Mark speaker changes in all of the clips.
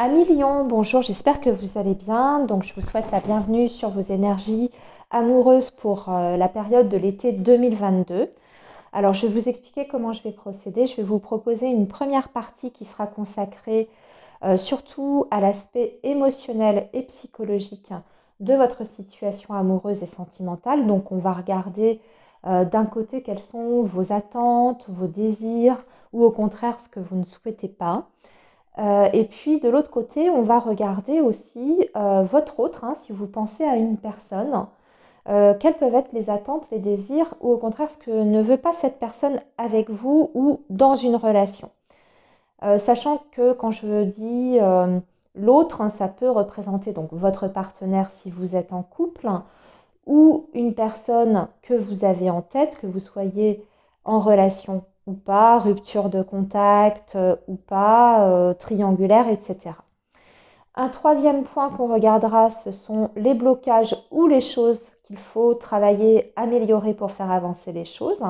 Speaker 1: Amis Lion, bonjour, j'espère que vous allez bien. Donc, je vous souhaite la bienvenue sur vos énergies amoureuses pour la période de l'été 2022. Alors, je vais vous expliquer comment je vais procéder. Je vais vous proposer une première partie qui sera consacrée surtout à l'aspect émotionnel et psychologique de votre situation amoureuse et sentimentale. Donc, on va regarder d'un côté quelles sont vos attentes, vos désirs ou au contraire ce que vous ne souhaitez pas. Et puis de l'autre côté, on va regarder aussi votre autre, hein, si vous pensez à une personne, quelles peuvent être les attentes, les désirs, ou au contraire ce que ne veut pas cette personne avec vous ou dans une relation. Sachant que quand je dis l'autre, hein, ça peut représenter donc votre partenaire si vous êtes en couple, ou une personne que vous avez en tête, que vous soyez en relation ou pas, rupture de contact ou pas, triangulaire, etc. Un troisième point qu'on regardera, ce sont les blocages ou les choses qu'il faut travailler, améliorer pour faire avancer les choses.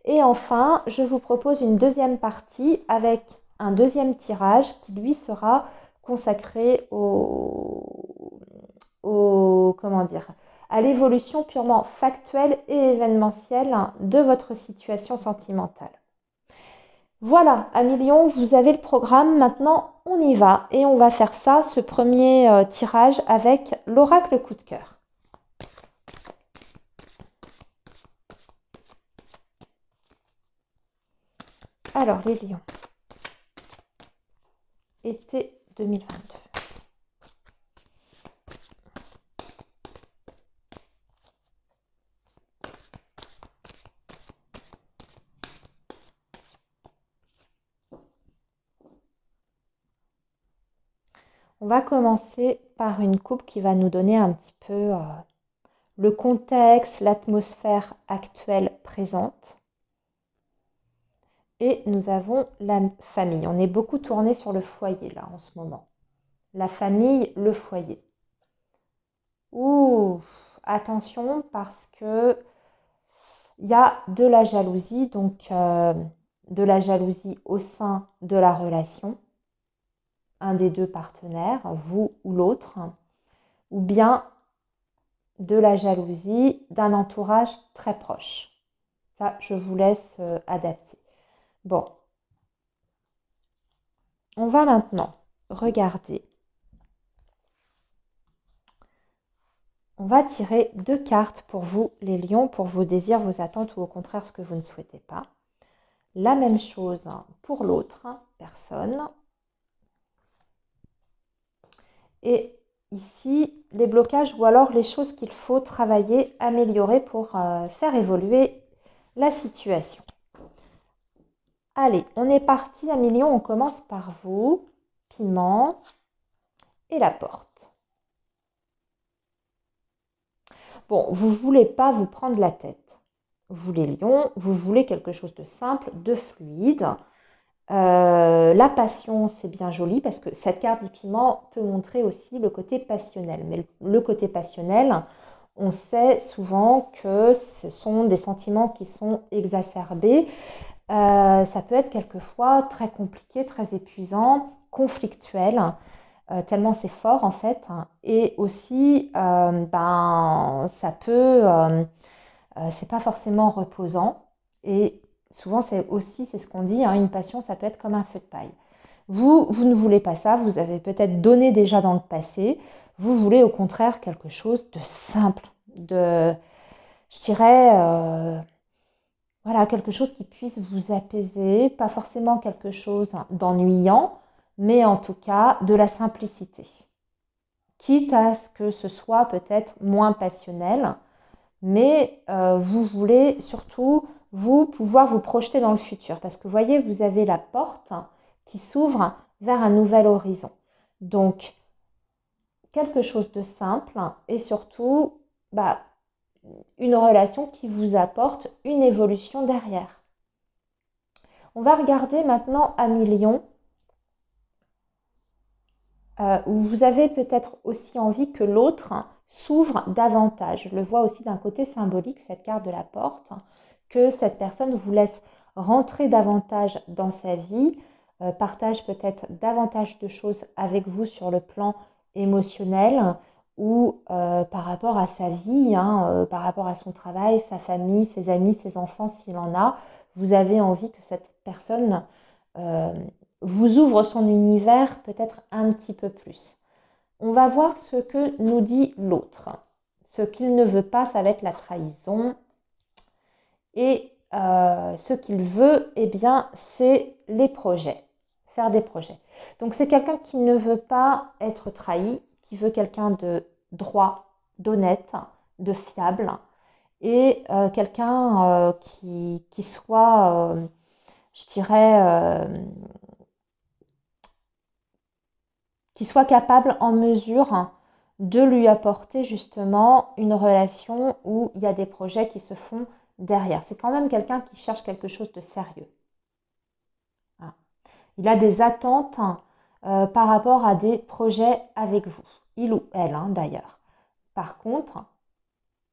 Speaker 1: Et enfin, je vous propose une deuxième partie avec un deuxième tirage qui lui sera consacré comment dire, à l'évolution purement factuelle et événementielle de votre situation sentimentale. Voilà, amis Lion, vous avez le programme. Maintenant, on y va et on va faire ça, ce premier tirage avec l'oracle coup de cœur. Alors, les Lions, été 2022. On va commencer par une coupe qui va nous donner un petit peu le contexte, l'atmosphère actuelle présente. Et nous avons la famille. On est beaucoup tourné sur le foyer là en ce moment. La famille, le foyer. Ouh, attention parce que il y a de la jalousie, donc de la jalousie au sein de la relation, un des deux partenaires, vous ou l'autre, ou bien de la jalousie d'un entourage très proche. Ça, je vous laisse adapter. Bon, on va maintenant regarder. On va tirer deux cartes pour vous, les lions, pour vos désirs, vos attentes ou au contraire ce que vous ne souhaitez pas. La même chose pour l'autre personne. Et ici, les blocages ou alors les choses qu'il faut travailler, améliorer pour faire évoluer la situation. Allez, on est parti, amis lions, on commence par vous, piment et la porte. Bon, vous ne voulez pas vous prendre la tête. Vous les lions, vous voulez quelque chose de simple, de fluide. La passion, c'est bien joli parce que cette carte du piment peut montrer aussi le côté passionnel. Mais le côté passionnel, on sait souvent que ce sont des sentiments qui sont exacerbés. Ça peut être quelquefois très compliqué, très épuisant, conflictuel. Tellement c'est fort en fait, hein. Et aussi, ça peut, c'est pas forcément reposant. Et souvent, c'est ce qu'on dit, hein, une passion, ça peut être comme un feu de paille. Vous ne voulez pas ça, vous avez peut-être donné déjà dans le passé. Vous voulez au contraire quelque chose de simple, je dirais, voilà, quelque chose qui puisse vous apaiser, pas forcément quelque chose d'ennuyant, mais en tout cas de la simplicité. Quitte à ce que ce soit peut-être moins passionnel, mais vous voulez surtout vous pouvoir vous projeter dans le futur. Parce que vous voyez, vous avez la porte qui s'ouvre vers un nouvel horizon. Donc, quelque chose de simple et surtout, une relation qui vous apporte une évolution derrière. On va regarder maintenant Amis Lion, où vous avez peut-être aussi envie que l'autre s'ouvre davantage. Je le vois aussi d'un côté symbolique, cette carte de la porte, que cette personne vous laisse rentrer davantage dans sa vie, partage peut-être davantage de choses avec vous sur le plan émotionnel ou par rapport à sa vie, hein, par rapport à son travail, sa famille, ses amis, ses enfants, s'il en a. Vous avez envie que cette personne euh, vous ouvre son univers peut-être un petit peu plus. On va voir ce que nous dit l'autre. Ce qu'il ne veut pas, ça va être la trahison. Et ce qu'il veut, eh bien, c'est les projets, faire des projets. Donc c'est quelqu'un qui ne veut pas être trahi, qui veut quelqu'un de droit, d'honnête, de fiable, et quelqu'un qui soit, je dirais, qui soit capable, en mesure de lui apporter justement une relation où il y a des projets qui se font derrière. C'est quand même quelqu'un qui cherche quelque chose de sérieux. Voilà. Il a des attentes par rapport à des projets avec vous, il ou elle d'ailleurs. Par contre,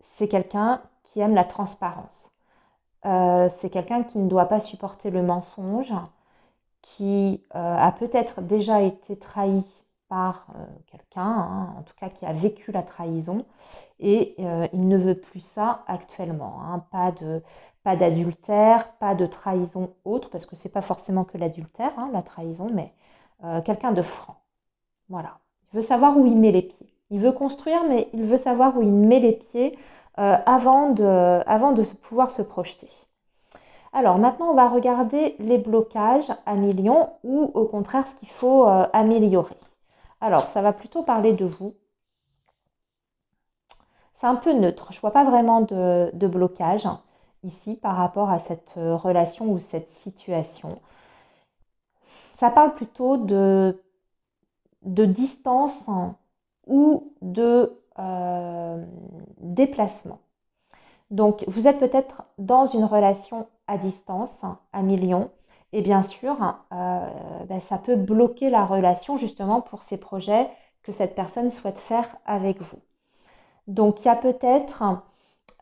Speaker 1: c'est quelqu'un qui aime la transparence. C'est quelqu'un qui ne doit pas supporter le mensonge, qui a peut-être déjà été trahi par quelqu'un, hein, en tout cas qui a vécu la trahison, et il ne veut plus ça actuellement. Hein. Pas d'adultère, pas de trahison autre, parce que c'est pas forcément que l'adultère, hein, la trahison, mais quelqu'un de franc. Voilà. Il veut savoir où il met les pieds. Il veut construire, mais il veut savoir où il met les pieds avant de pouvoir se projeter. Alors maintenant, on va regarder les blocages à millions ou au contraire ce qu'il faut améliorer. Alors, ça va plutôt parler de vous. C'est un peu neutre. Je ne vois pas vraiment de blocage ici par rapport à cette relation ou cette situation. Ça parle plutôt de distance ou de déplacement. Donc, vous êtes peut-être dans une relation à distance, à millions, et bien sûr, ça peut bloquer la relation justement pour ces projets que cette personne souhaite faire avec vous. Donc, il y a peut-être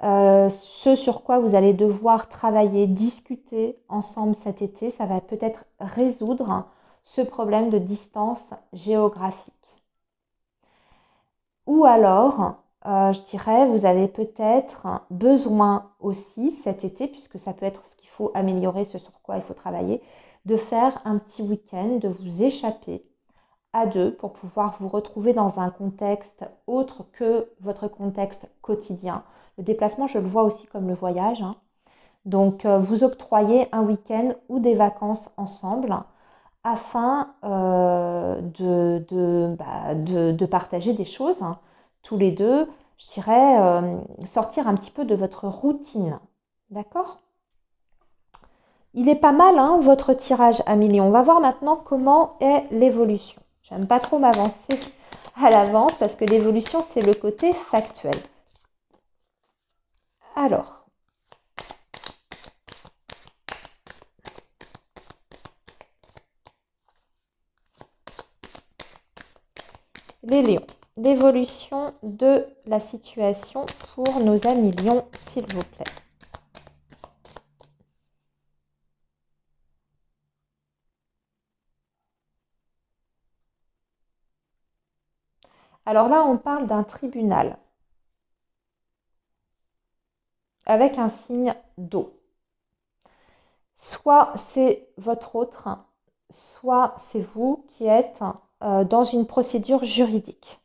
Speaker 1: ce sur quoi vous allez devoir travailler, discuter ensemble cet été. Ça va peut-être résoudre ce problème de distance géographique. Ou alors, je dirais, vous avez peut-être besoin aussi cet été, puisque ça peut être ce qu'il faut améliorer, ce sur quoi il faut travailler, de faire un petit week-end, de vous échapper à deux pour pouvoir vous retrouver dans un contexte autre que votre contexte quotidien. Le déplacement, je le vois aussi comme le voyage. Hein. Donc, vous octroyez un week-end ou des vacances ensemble afin de partager des choses, hein, tous les deux, je dirais, sortir un petit peu de votre routine. D'accord? Il est pas mal, hein, votre tirage à millions. On va voir maintenant comment est l'évolution. J'aime pas trop m'avancer à l'avance parce que l'évolution, c'est le côté factuel. Alors, les lions, l'évolution de la situation pour nos amis lions, s'il vous plaît. Alors là, on parle d'un tribunal avec un signe d'eau. Soit c'est votre autre, soit c'est vous qui êtes dans une procédure juridique.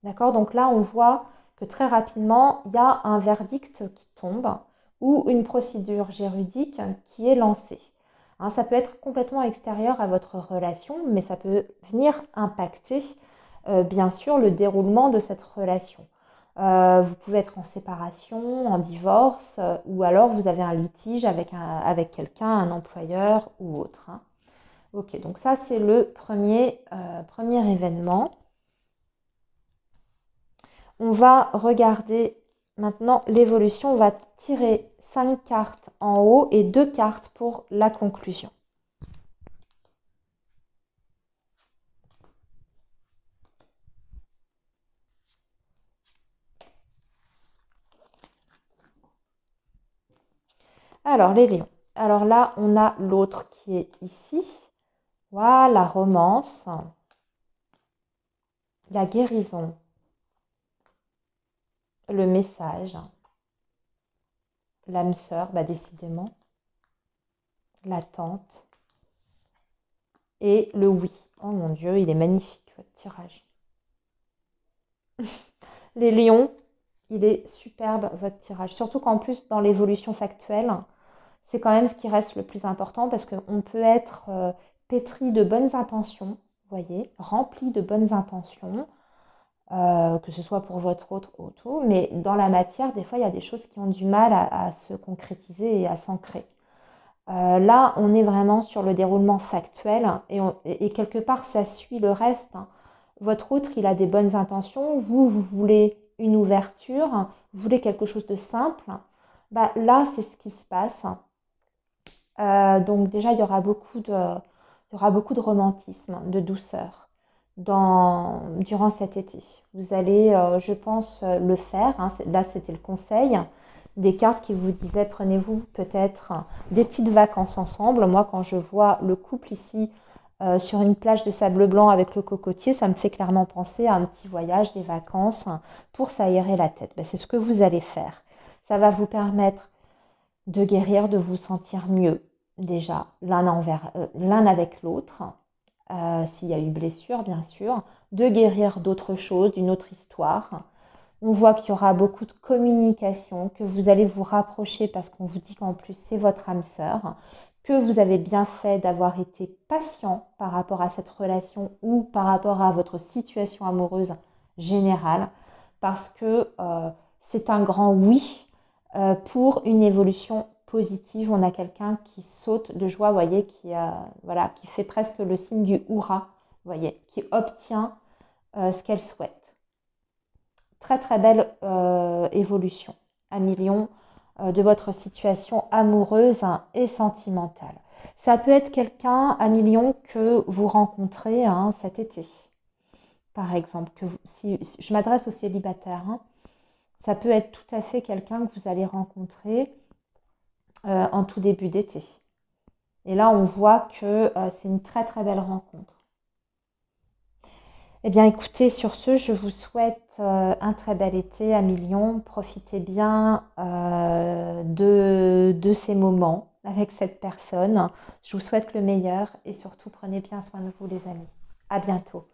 Speaker 1: D'accord? Donc là, on voit que très rapidement, il y a un verdict qui tombe ou une procédure juridique qui est lancée. Hein, ça peut être complètement extérieur à votre relation, mais ça peut venir impacter, bien sûr, le déroulement de cette relation. Vous pouvez être en séparation, en divorce, ou alors vous avez un litige avec quelqu'un, un employeur ou autre. Hein. Ok, donc ça c'est le premier événement. On va regarder maintenant l'évolution. On va tirer 5 cartes en haut et 2 cartes pour la conclusion. Alors, les lions. Alors là, on a l'autre qui est ici. Voilà, romance, la guérison, le message, l'âme sœur, bah décidément, l'attente et le oui. Oh mon Dieu, il est magnifique votre tirage. Les lions, il est superbe votre tirage. Surtout qu'en plus, dans l'évolution factuelle, c'est quand même ce qui reste le plus important parce qu'on peut être pétri de bonnes intentions, vous voyez, rempli de bonnes intentions, que ce soit pour votre autre ou tout, mais dans la matière, des fois, il y a des choses qui ont du mal à se concrétiser et à s'ancrer. Là, on est vraiment sur le déroulement factuel et quelque part, ça suit le reste, hein. Votre autre, il a des bonnes intentions. Vous voulez une ouverture, vous voulez quelque chose de simple. Bah, là, c'est ce qui se passe. Donc déjà, il y aura beaucoup de romantisme, de douceur durant cet été. Vous allez, je pense, le faire, hein. Là, c'était le conseil. Des cartes qui vous disaient, prenez-vous peut-être des petites vacances ensemble. Moi, quand je vois le couple ici sur une plage de sable blanc avec le cocotier, ça me fait clairement penser à un petit voyage, des vacances pour s'aérer la tête. Ben, c'est ce que vous allez faire. Ça va vous permettre de guérir, de vous sentir mieux déjà l'un avec l'autre, s'il y a eu blessure bien sûr, de guérir d'autres choses, d'une autre histoire. On voit qu'il y aura beaucoup de communication, que vous allez vous rapprocher parce qu'on vous dit qu'en plus c'est votre âme sœur, que vous avez bien fait d'avoir été patient par rapport à cette relation ou par rapport à votre situation amoureuse générale, parce que c'est un grand oui pour une évolution positive. On a quelqu'un qui saute de joie, vous voyez, voilà, qui fait presque le signe du hurrah, vous voyez, qui obtient ce qu'elle souhaite. Très très belle évolution à millions de votre situation amoureuse et sentimentale. Ça peut être quelqu'un à millions que vous rencontrez cet été, par exemple. Si je m'adresse aux célibataires, hein, ça peut être tout à fait quelqu'un que vous allez rencontrer en tout début d'été. Et là, on voit que c'est une très très belle rencontre. Eh bien, écoutez, sur ce, je vous souhaite un très bel été à millions. Profitez bien de ces moments avec cette personne. Je vous souhaite le meilleur et surtout prenez bien soin de vous, les amis. À bientôt.